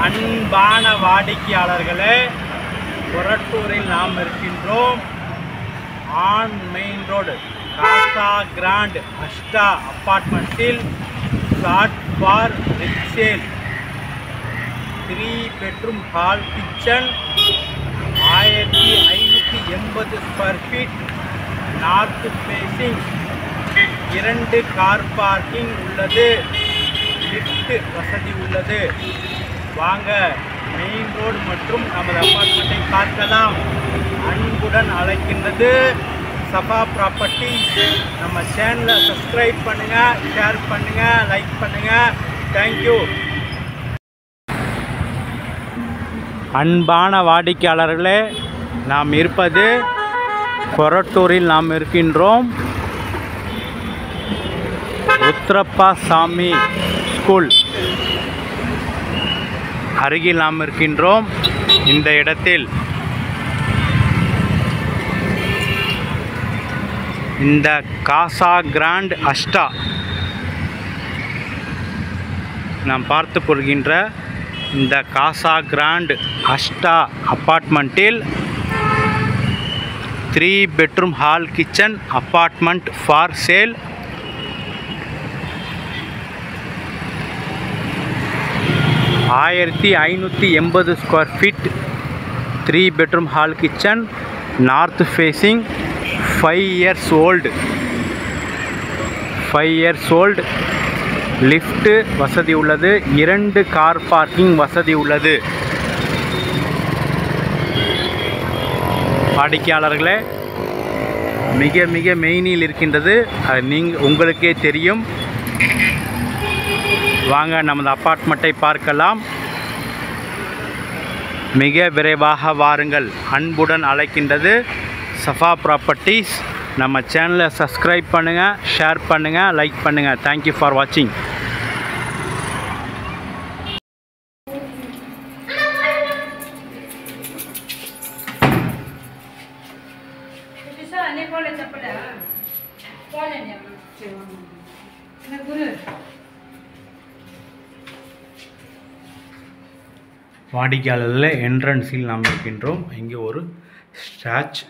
அன்பான வாடிக்கையாளர்களே, கொரட்டூரில் நாம் இருக்கின்றோம். On main road Casa Grand Ashta அப்பார்ட்மெண்ட்டில் flat for sale 3 bedroom hall kitchen 1580 square feet, north facing, 2 car parking உள்ளது, லிஃப்ட் வசதி உள்ளது. வாங்க மெயின் ரோடு மற்றும் நமது அப்பார்ட்மெண்ட்டை பார்க்கலாம். அன்புடன் அழைக்கின்றது சஃபா ப்ராப்பர்ட்டிஸ். நம்ம சேனலை சப்ஸ்கிரைப் பண்ணுங்கள், ஷேர் பண்ணுங்கள், லைக் பண்ணுங்கள். தேங்க்யூ. அன்பான வாடிக்கையாளர்களே, நாம் இருப்பது கொரட்டூரில் நாம் இருக்கின்றோம். ருத்ரப்பா சாமி ஸ்கூல் அருகில் நாம் இருக்கின்றோம். இந்த இடத்தில் இந்த காசா கிராண்ட் அஷ்டா நாம் பார்த்து கொள்கின்ற இந்த காசா கிராண்ட் அஷ்டா அப்பார்ட்மெண்ட்டில் 3 bedroom hall kitchen apartment for sale. 1580 square feet, 3 bedroom hall kitchen, north facing, 5 years old, lift வசதி உள்ளது, 2 கார் பார்க்கிங் வசதி உள்ளது. வாடிக்கையாளர்களே, மிக மிக மெயினில் இருக்கின்றது. அது உங்களுக்கே தெரியும். வாங்க நமது அப்பார்ட்மெண்ட்டை பார்க்கலாம். மிக விரைவாக வாருங்கள். அன்புடன் அழைக்கின்றது சஃபா ப்ராப்பர்ட்டிஸ். நம்ம சேனலை சப்ஸ்கிரைப் பண்ணுங்கள், ஷேர் பண்ணுங்கள், லைக் பண்ணுங்கள். தேங்க்யூ ஃபார் வாட்சிங். வாடிக்கையாளர்கள் என்ட்ரன்ஸில் நாம் இருக்கின்றோம். இங்கே ஒரு ஸ்டாச்,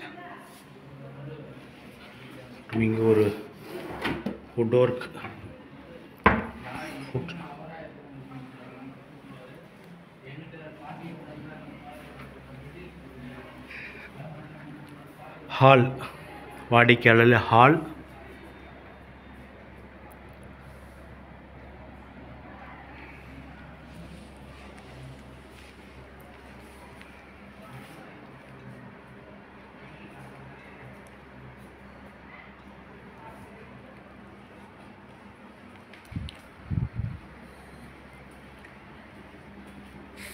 இங்கே ஒரு வுட் ஒர்க், ஹால், வாடிக்கையாளர் ஹால்,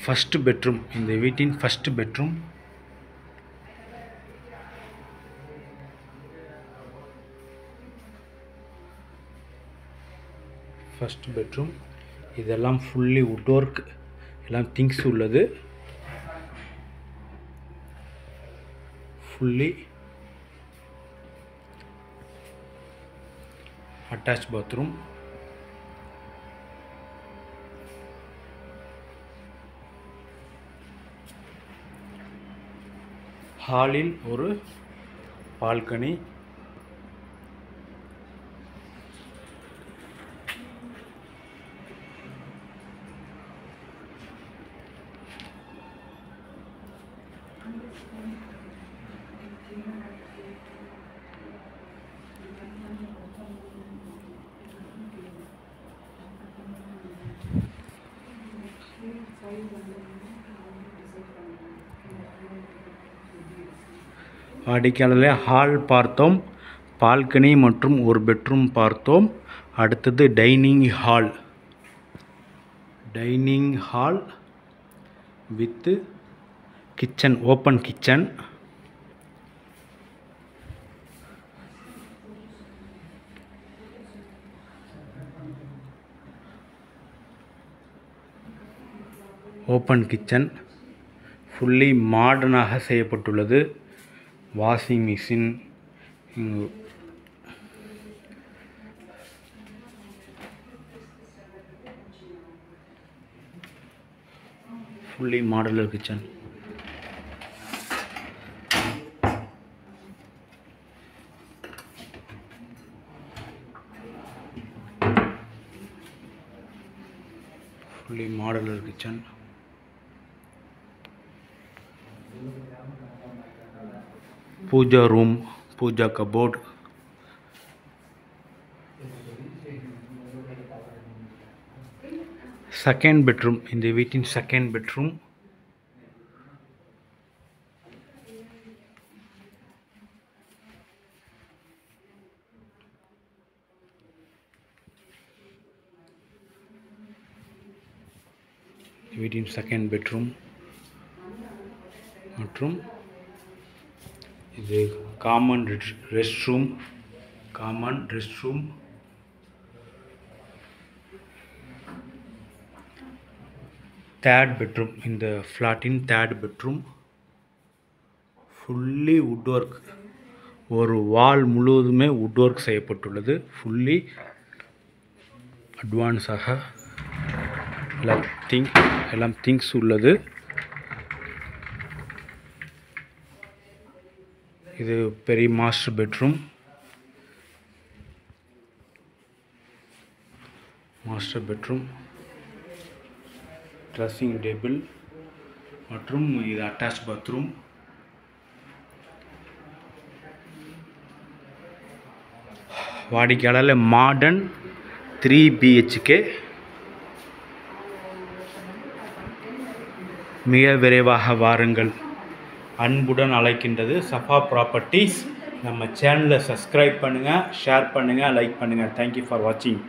ஃபஸ்ட் பெட்ரூம், இந்த வீட்டின் ஃபஸ்ட் பெட்ரூம். ஃபஸ்ட் பெட்ரூம் இதெல்லாம் ஃபுல்லி வுட் ஒர்க், எல்லாம் திங்ஸ் உள்ளது. Fully attach bathroom. ஹாலில் ஒரு பால்கனி, வாடிக்கையாளர்களே ஹால் பார்த்தோம், பால்கனி மற்றும் ஒரு பெட்ரூம் பார்த்தோம். அடுத்தது dining hall with kitchen, open kitchen. Fully மாடர்னாக செய்யப்பட்டுள்ளது. Washing machine, fully modular kitchen. Fully modular kitchen. Puja room, puja cupboard. Second bedroom, in the within second bedroom. Within second bedroom. மற்றும் இது common restroom. Third bedroom, in the flat in third bedroom. Fully woodwork. ஒரு வால் முழுவதுமே woodwork செய்யப்பட்டுள்ளது. fully advanced ஆக எல்லாம் things உள்ளது. இது பெரிய மாஸ்டர் பெட்ரூம். ட்ரெஸ்ஸிங் டேபிள் மற்றும் இது அட்டாச் பாத்ரூம். வாடிக்கையாளர் மாடர்ன் 3 BHK. மிக விரைவாக வாருங்கள், அன்புடன் அழைக்கின்றது சஃபா ப்ராப்பர்ட்டிஸ். நம்ம சேனலை சப்ஸ்கிரைப் பண்ணுங்கள், ஷேர் பண்ணுங்கள், லைக் பண்ணுங்கள். தேங்க்யூ ஃபார் வாட்சிங்.